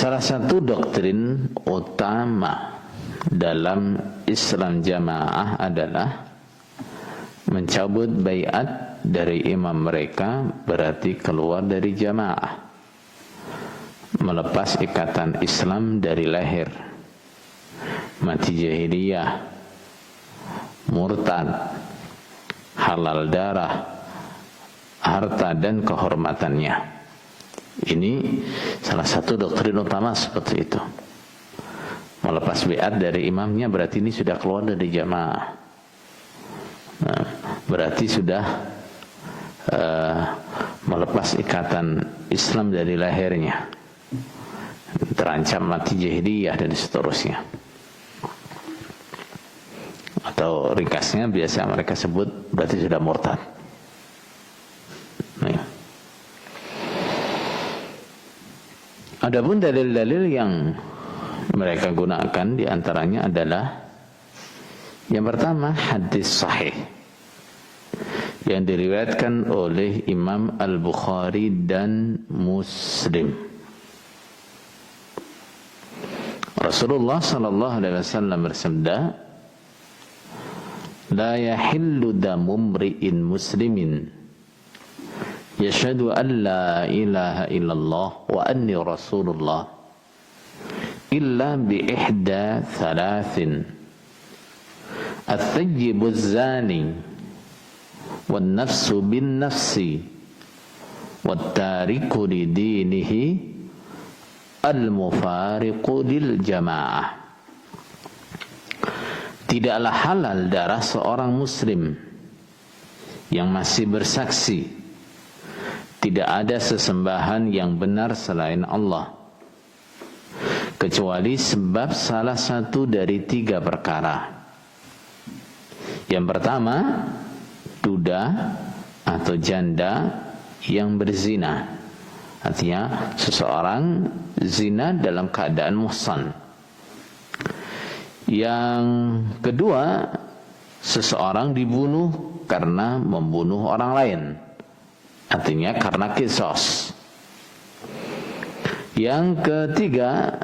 Salah satu doktrin utama dalam Islam jamaah adalah mencabut baiat dari imam mereka berarti keluar dari jamaah, melepas ikatan Islam dari lahir, mati jahiliyah, murtad, halal darah, harta dan kehormatannya. Ini salah satu doktrin utama seperti itu. Melepas baiat dari imamnya berarti ini sudah keluar dari jamaah. Nah, berarti sudah melepas ikatan Islam dari lahirnya, terancam mati jahiliyah dan seterusnya. Atau ringkasnya biasa mereka sebut berarti sudah murtad. Nah. Adapun dalil-dalil yang mereka gunakan diantaranya adalah yang pertama hadis sahih yang diriwayatkan oleh Imam Al-Bukhari dan Muslim. Rasulullah sallallahu alaihi wasallam bersabda, "La yahillu damu imri'in muslimin yashhadu an la ilaha illallah wa anni rasulullah illa bi ihda thalathin at-thayyibu az-zani wan nafsu bin nafsi wat tariku li dinihi al-mufariqu lil jamaah." Tidaklah halal darah seorang muslim yang masih bersaksi tidak ada sesembahan yang benar selain Allah, kecuali sebab salah satu dari 3 perkara. Yang pertama, duda atau janda yang berzina. Artinya seseorang zina dalam keadaan muhsan. Yang kedua, seseorang dibunuh karena membunuh orang lain. Artinya karena qisas. Yang ketiga,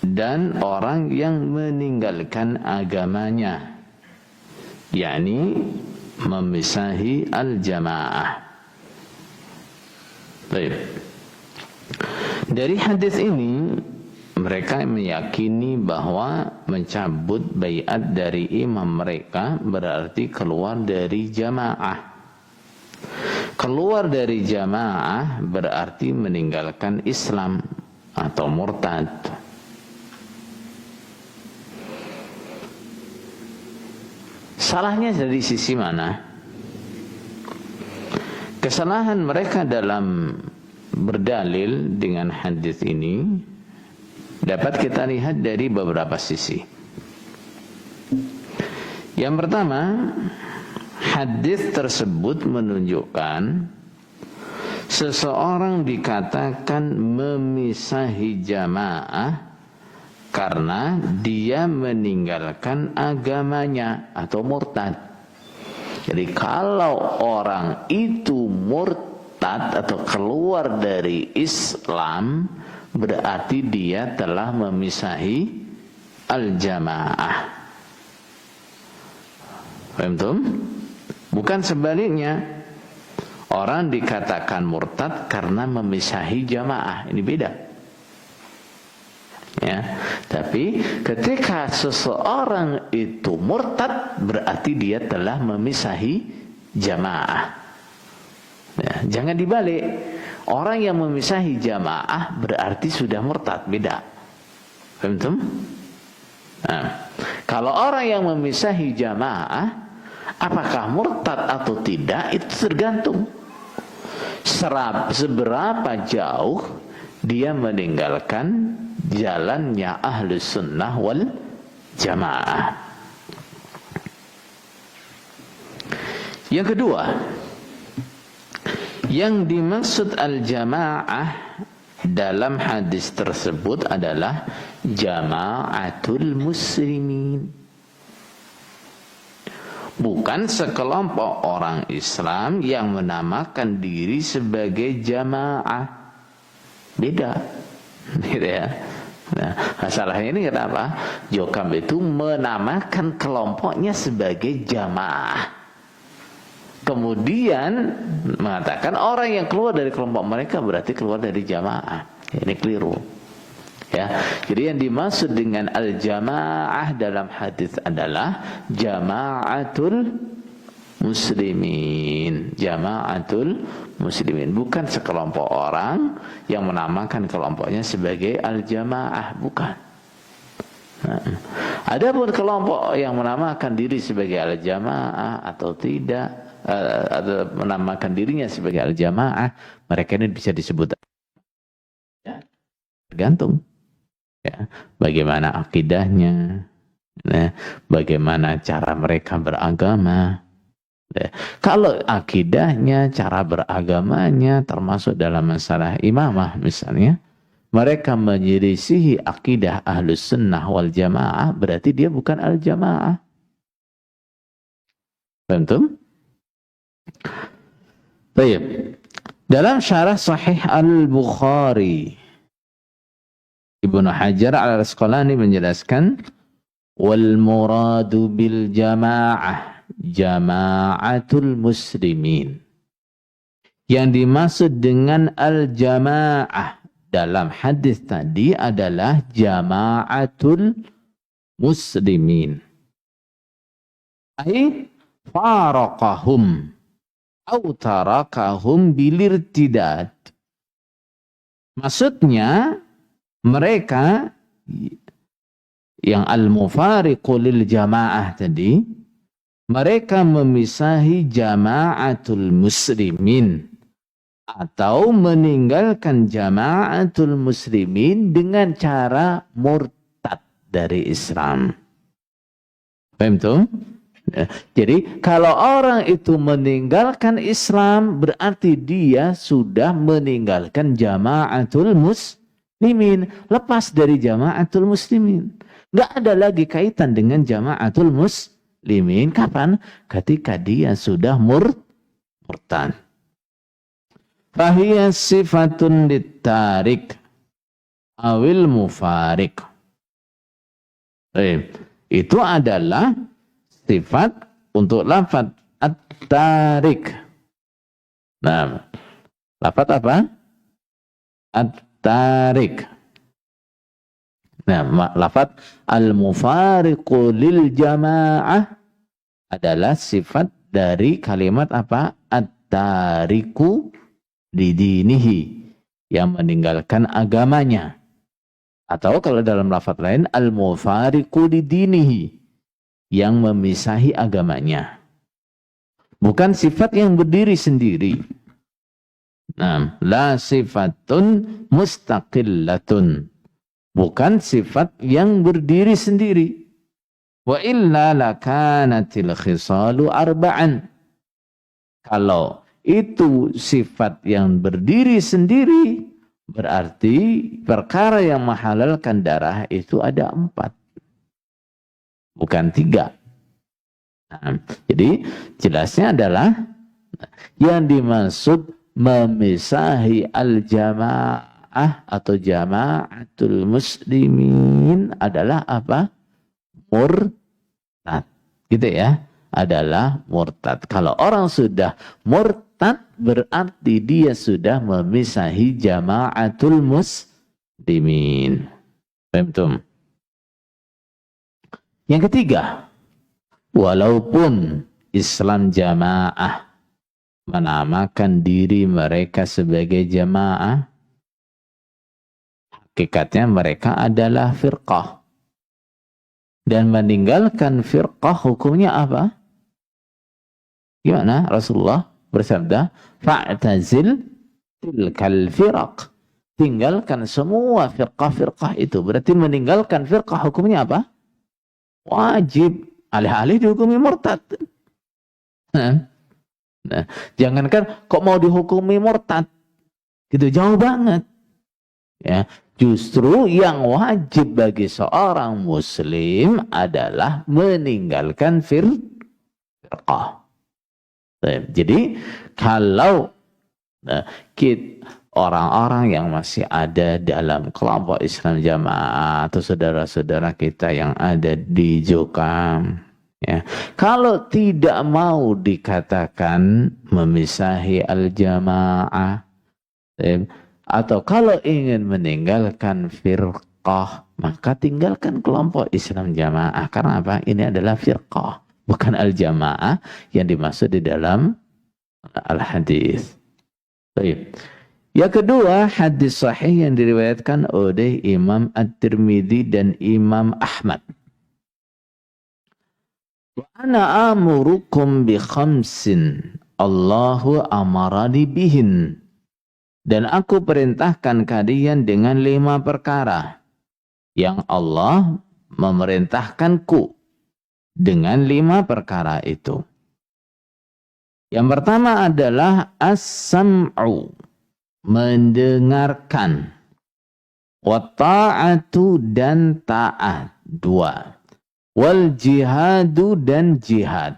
dan orang yang meninggalkan agamanya, yakni memisahi al-jamaah. Baik. Dari hadis ini mereka meyakini bahwa mencabut baiat dari imam mereka berarti keluar dari jamaah. Keluar dari jamaah berarti meninggalkan Islam atau murtad. Salahnya dari sisi mana? Kesalahan mereka dalam berdalil dengan hadis ini dapat kita lihat dari beberapa sisi. Yang pertama, hadis tersebut menunjukkan seseorang dikatakan memisahi jamaah karena dia meninggalkan agamanya atau murtad. Jadi kalau orang itu murtad atau keluar dari Islam, berarti dia telah memisahi al-jamaah. Paham tuh? Bukan sebaliknya. Orang dikatakan murtad karena memisahi jamaah. Ini beda. Ya, tapi ketika seseorang itu murtad berarti dia telah memisahi jamaah. Ya, jangan dibalik. Orang yang memisahi jamaah berarti sudah murtad, beda. Paham tuh? Nah, kalau orang yang memisahi jamaah, apakah murtad atau tidak itu tergantung seberapa jauh dia meninggalkan jalannya Ahlus Sunnah wal Jamaah. Yang kedua, yang dimaksud al-jamaah dalam hadis tersebut adalah jama'atul muslimin, bukan sekelompok orang Islam yang menamakan diri sebagai jamaah. Beda ya. Nah, masalahnya ini kenapa? Jokam itu menamakan kelompoknya sebagai jamaah. Kemudian mengatakan orang yang keluar dari kelompok mereka berarti keluar dari jamaah. Ini keliru. Ya, jadi yang dimaksud dengan al-jamaah dalam hadis adalah jama'atul muslimin. Jama'atul muslimin, bukan sekelompok orang yang menamakan kelompoknya sebagai al-jamaah, bukan. Nah, adapun kelompok yang menamakan diri sebagai al-jamaah atau tidak, atau menamakan dirinya sebagai al-jamaah, mereka ini bisa disebut, ya, tergantung, ya, bagaimana akidahnya, nah, bagaimana cara mereka beragama. Kalau akidahnya, cara beragamanya termasuk dalam masalah imamah misalnya, mereka menyelisihi akidah ahlus sunnah wal jamaah, berarti dia bukan al jamaah. Paham? Baik. Dalam syarah Sahih Al-Bukhari, Ibnu Hajar Al-Asqalani menjelaskan, wal muradu bil jamaah jama'atul muslimin. Yang dimaksud dengan al-jamaah dalam hadis tadi adalah jama'atul muslimin. Ai faraqahum au tarakahum bilirtidad. Maksudnya mereka yang al-mufariqu lil jamaah tadi, mereka memisahi jama'atul muslimin atau meninggalkan jama'atul muslimin dengan cara murtad dari Islam. Paham tuh? Jadi kalau orang itu meninggalkan Islam berarti dia sudah meninggalkan jama'atul muslimin, lepas dari jama'atul muslimin. Gak ada lagi kaitan dengan jama'atul muslimin. Kapan? Ketika dia sudah murtad. Fahiya sifatun litarik awil mufarik. Itu adalah sifat untuk lafaz at-tarik. Nah, lafaz apa? At-tarik. Nah, lafaz al-mufariqu lil jamaah adalah sifat dari kalimat apa? At-tariku lidinihi, yang meninggalkan agamanya. Atau kalau dalam lafaz lain, al-mufariqu lidinihi, yang memisahi agamanya. Bukan sifat yang berdiri sendiri. Nah, la sifatun mustaqillatun. Bukan sifat yang berdiri sendiri. Wa illa lakanatil khisalu arba'an. Kalau itu sifat yang berdiri sendiri, berarti perkara yang menghalalkan darah itu ada 4. Bukan 3. Nah, jadi jelasnya adalah yang dimaksud memisahi al-jamaah atau jama'atul muslimin adalah apa? Murtad. Gitu ya. Adalah murtad. Kalau orang sudah murtad berarti dia sudah memisahi jama'atul muslimin. Paham? Yang ketiga, walaupun Islam jamaah menamakan diri mereka sebagai jamaah, hakikatnya mereka adalah firqah. Dan meninggalkan firqah hukumnya apa? Gimana? Rasulullah bersabda, fa'tazil tilkal firaq. Tinggalkan semua firqah-firqah itu. Berarti meninggalkan firqah hukumnya apa? Wajib. Alih-alih dihukumi murtad. Nah, jangankan kok mau dihukumi murtad. Gitu, jauh banget. Ya, justru yang wajib bagi seorang muslim adalah meninggalkan firqah. Jadi kalau orang-orang yang masih ada dalam kelompok Islam Jamaah atau saudara-saudara kita yang ada di Jokam, ya. Kalau tidak mau dikatakan memisahi al-jamaah, atau kalau ingin meninggalkan firqah, maka tinggalkan kelompok Islam Jamaah. Karena apa? Ini adalah firqah, bukan al-jamaah yang dimaksud di dalam al-hadis. Baik. Yang kedua, hadis sahih yang diriwayatkan oleh Imam At-Tirmidzi dan Imam Ahmad. Wa ana amurukum bi khamsin Allahu amarani bihin. Dan aku perintahkan kalian dengan 5 perkara yang Allah memerintahkanku dengan 5 perkara itu. Yang pertama adalah as-sam'u, mendengarkan, wa ta'atu dan taat, 2, wal jihadu dan jihad,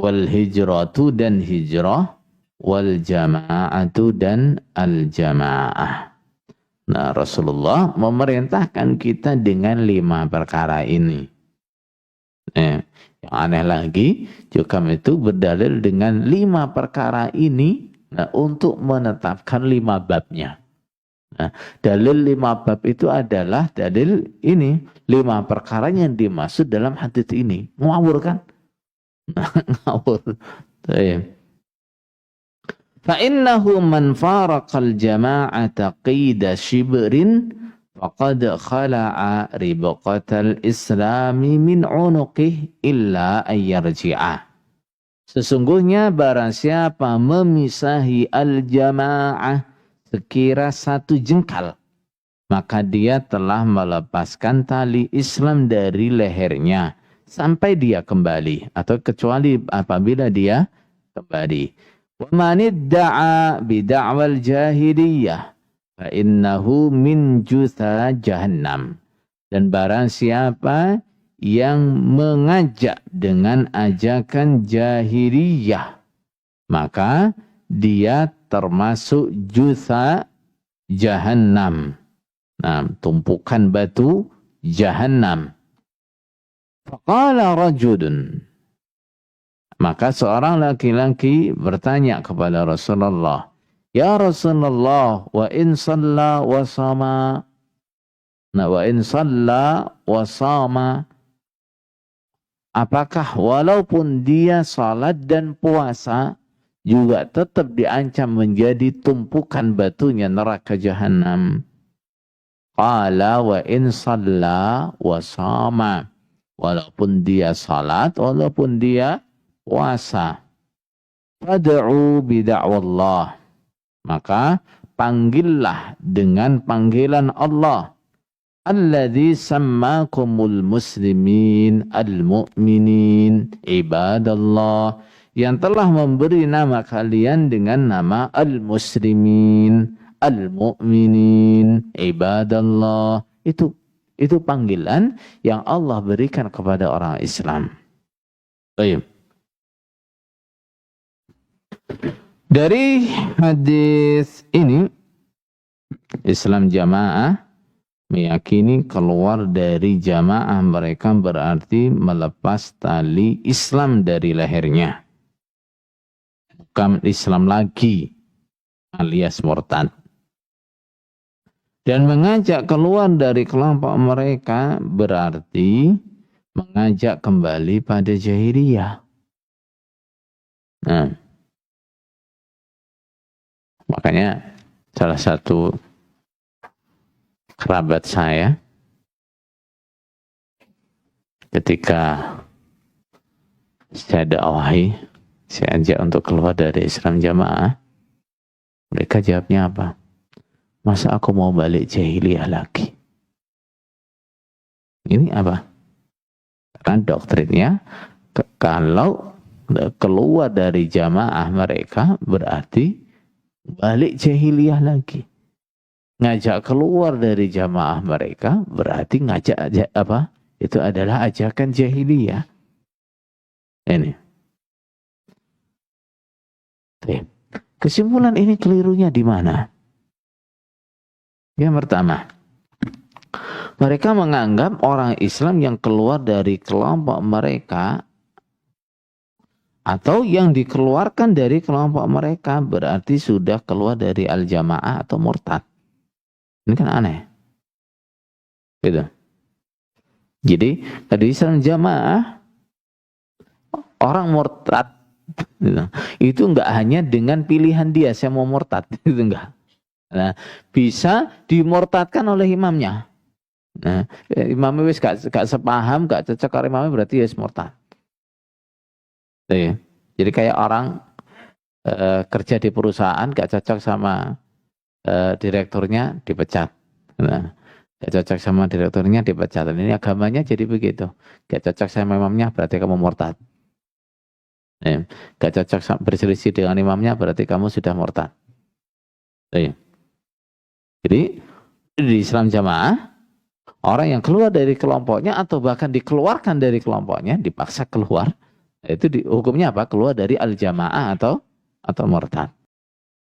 wal hijratu dan hijrah, wal jama'atu dan al jama'ah. Nah, Rasulullah memerintahkan kita dengan 5 perkara ini. Yang aneh lagi, Jokam itu berdalil dengan 5 perkara ini, nah, untuk menetapkan 5 babnya. Nah, dalil 5 bab itu adalah dalil ini, 5 perkara yang dimaksud dalam hadis ini. Ngawur kan? Ngawur. Fa'innahu man faraqal jama'ata qida shibrin faqad khala'a ribqatal islami min unuqih illa ayyarji'a. Sesungguhnya barang siapa memisahi al-jama'ah sekira 1 jengkal, maka dia telah melepaskan tali Islam dari lehernya sampai dia kembali, atau kecuali apabila dia kembali. Wa man idda'a bid'awal jahiliyah fa innahu min jutha jahannam. Dan barang siapa yang mengajak dengan ajakan jahiliyah, maka dia termasuk jutha jahannam. Nah, tumpukan batu jahannam. Faqala rajulun, maka seorang laki-laki bertanya kepada Rasulullah, "Ya Rasulullah, wa in shalla wa sama?" Nah, wa in shalla wa sama, apakah walaupun dia salat dan puasa juga tetap diancam menjadi tumpukan batunya neraka jahanam? Qala wa in shalla wa sama, walaupun dia salat, walaupun dia puasa. Fad'u bida'wallah, maka panggillah dengan panggilan Allah. Alladzi sammakumul muslimin al-mu'minin ibadallah, yang telah memberi nama kalian dengan nama al-muslimin al-mu'minin ibadallah. Itu panggilan yang Allah berikan kepada orang Islam. Baik. Dari hadis ini, Islam Jamaah meyakini keluar dari jamaah mereka berarti melepas tali Islam dari lehernya. Bukan Islam lagi, alias murtad. Dan mengajak keluar dari kelompok mereka berarti mengajak kembali pada jahiliyah. Nah, makanya salah satu kerabat saya ketika saya dakwahi, saya ajak untuk keluar dari Islam Jamaah, mereka jawabnya apa? Masa aku mau balik jahiliyah lagi? Ini apa? Karena doktrinnya kalau keluar dari jamaah mereka berarti balik jahiliyah lagi. Ngajak keluar dari jamaah mereka berarti ngajak apa? Itu adalah ajakan jahiliyah. Ini. Kesimpulan ini kelirunya di mana? Yang pertama, mereka menganggap orang Islam yang keluar dari kelompok mereka atau yang dikeluarkan dari kelompok mereka berarti sudah keluar dari al-jamaah atau murtad. Ini kan aneh. Gitu. Jadi, dari Islam jamaah, orang murtad gitu, itu enggak hanya dengan pilihan dia, saya mau murtad. Itu enggak. Nah, bisa dimurtadkan oleh imamnya. Nah, imamnya wis gak sepaham, gak cocok karo imamnya berarti ya murtad. Jadi kayak orang kerja di perusahaan gak cocok sama direkturnya dipecat. Nah, gak cocok sama direkturnya dipecat. Ini agamanya jadi begitu. Gak cocok sama imamnya berarti kamu murtad. Gak cocok berselisih dengan imamnya berarti kamu sudah murtad. Jadi di Islam jamaah, orang yang keluar dari kelompoknya atau bahkan dikeluarkan dari kelompoknya, dipaksa keluar, itu hukumnya apa? Keluar dari al-jamaah atau murtad.